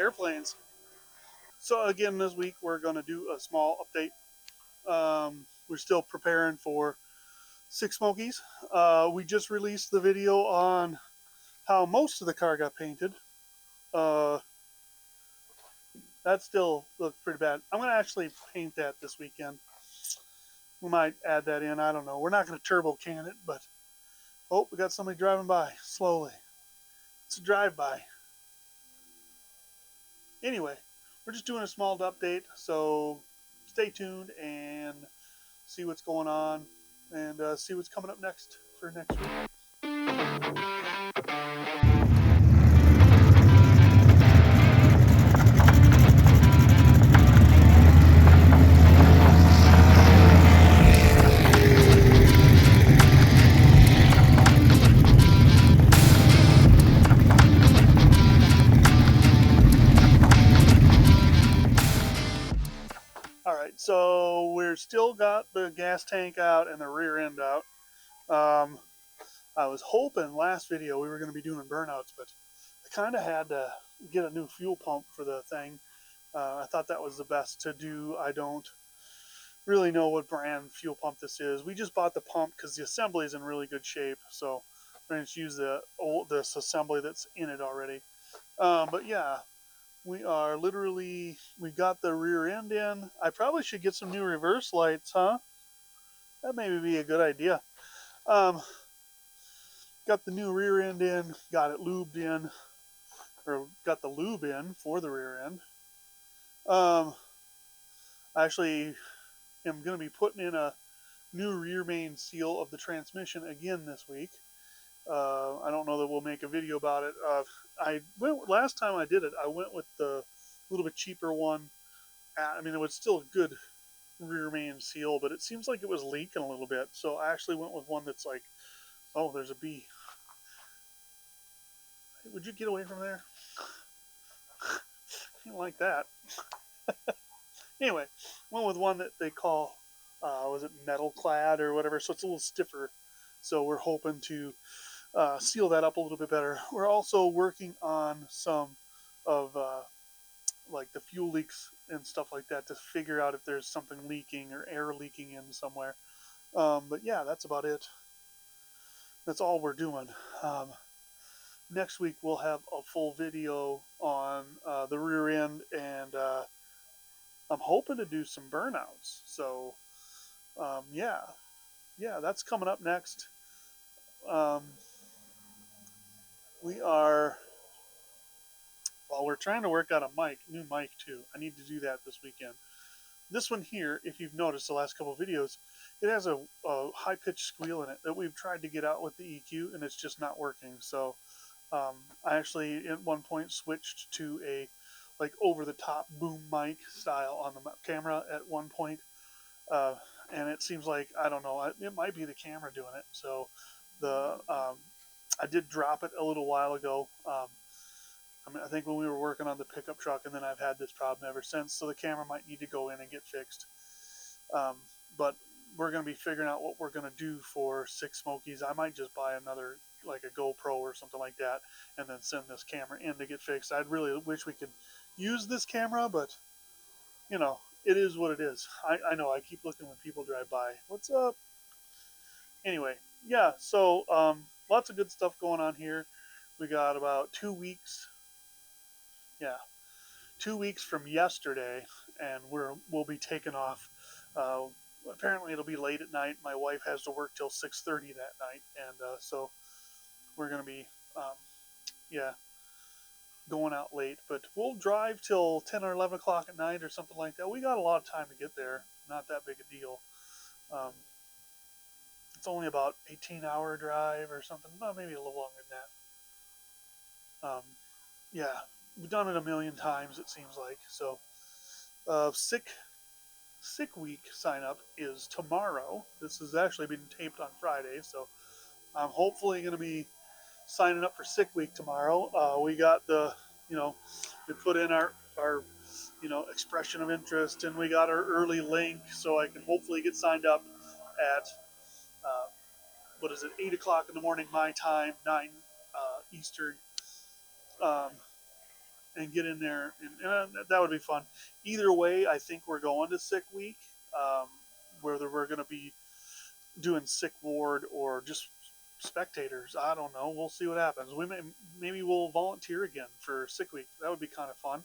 airplanes. So again, this week we're going to do a small update. We're still preparing for Six Smokies. We just released the video on how most of the car got painted. Uh, that still looks pretty bad. I'm going to actually paint that this weekend. We might add that in. I don't know. We're not going to turbo can it, but oh, we got somebody driving by slowly. It's a drive-by. Anyway, we're just doing a small update, so stay tuned and see what's going on and see what's coming up next for next week. All right, so we're still got the gas tank out and the rear end out. I was hoping last video we were going to be doing burnouts, but I kind of had to get a new fuel pump for the thing. I thought that was the best to do. I don't really know what brand fuel pump this is. We just bought the pump because the assembly is in really good shape, so we're going to use this assembly that's in it already. But yeah, we are literally, we got the rear end in. I probably should get some new reverse lights, huh? That maybe be a good idea. Got the new rear end in, got it lubed in, or got the lube in for the rear end. I actually am going to be putting in a new rear main seal of the transmission again this week. I don't know that we'll make a video about it. Last time I did it, I went with the little bit cheaper one. I mean, it was still a good rear main seal, but it seems like it was leaking a little bit. So I actually went with one that's like, oh, there's a bee. Would you get away from there? I don't like that. Anyway, went with one that they call, was it metal clad or whatever? So it's a little stiffer. So we're hoping to seal that up a little bit better. We're also working on some of like the fuel leaks and stuff like that to figure out if there's something leaking or air leaking in somewhere. But yeah, that's about it. That's all we're doing. Next week we'll have a full video on the rear end, and I'm hoping to do some burnouts. So yeah, that's coming up next. Um, we are, well, we're trying to work out a new mic too. I need to do that this weekend. This one here, if you've noticed the last couple of videos, it has a high-pitched squeal in it that we've tried to get out with the EQ, and it's just not working. So I actually at one point switched to a like over-the-top boom mic style on the camera at one point, and it seems like, I don't know, it might be the camera doing it. So I did drop it a little while ago. I think when we were working on the pickup truck, and then I've had this problem ever since. So the camera might need to go in and get fixed. But we're going to be figuring out what we're going to do for Six Smokies. I might just buy another, like a GoPro or something like that, and then send this camera in to get fixed. I'd really wish we could use this camera, but you know, it is what it is. I know I keep looking when people drive by. What's up? Anyway, yeah, so lots of good stuff going on here. We got about 2 weeks. Yeah, 2 weeks from yesterday, and we'll be taking off. Apparently, it'll be late at night. My wife has to work till 6:30 that night, and so we're gonna be, yeah, going out late. But we'll drive till 10 or 11 o'clock at night or something like that. We got a lot of time to get there. Not that big a deal. It's only about 18-hour drive or something. Well, maybe a little longer than that. Yeah, we've done it a million times, it seems like. So, sick week sign up is tomorrow. This has actually been taped on Friday, so I'm hopefully going to be signing up for sick week tomorrow. We got we put in our expression of interest, and we got our early link, so I can hopefully get signed up at 8 o'clock in the morning my time, 9 Eastern. Um, and get in there, and that would be fun. Either way, I think we're going to Sick Week, um, whether we're going to be doing Sick Ward or just spectators. I don't know. We'll see what happens. Maybe we'll volunteer again for Sick Week. That would be kind of fun.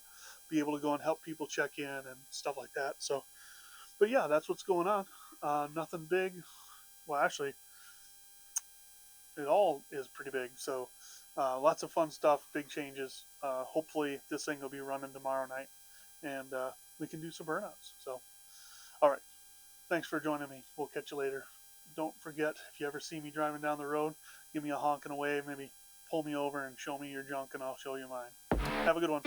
Be able to go and help people check in and stuff like that. So, but yeah, that's what's going on. Nothing big. Well, actually, it all is pretty big. So, lots of fun stuff, big changes. Hopefully, this thing will be running tomorrow night, and we can do some burnouts. So, all right. Thanks for joining me. We'll catch you later. Don't forget, if you ever see me driving down the road, give me a honk and a wave. Maybe pull me over and show me your junk, and I'll show you mine. Have a good one.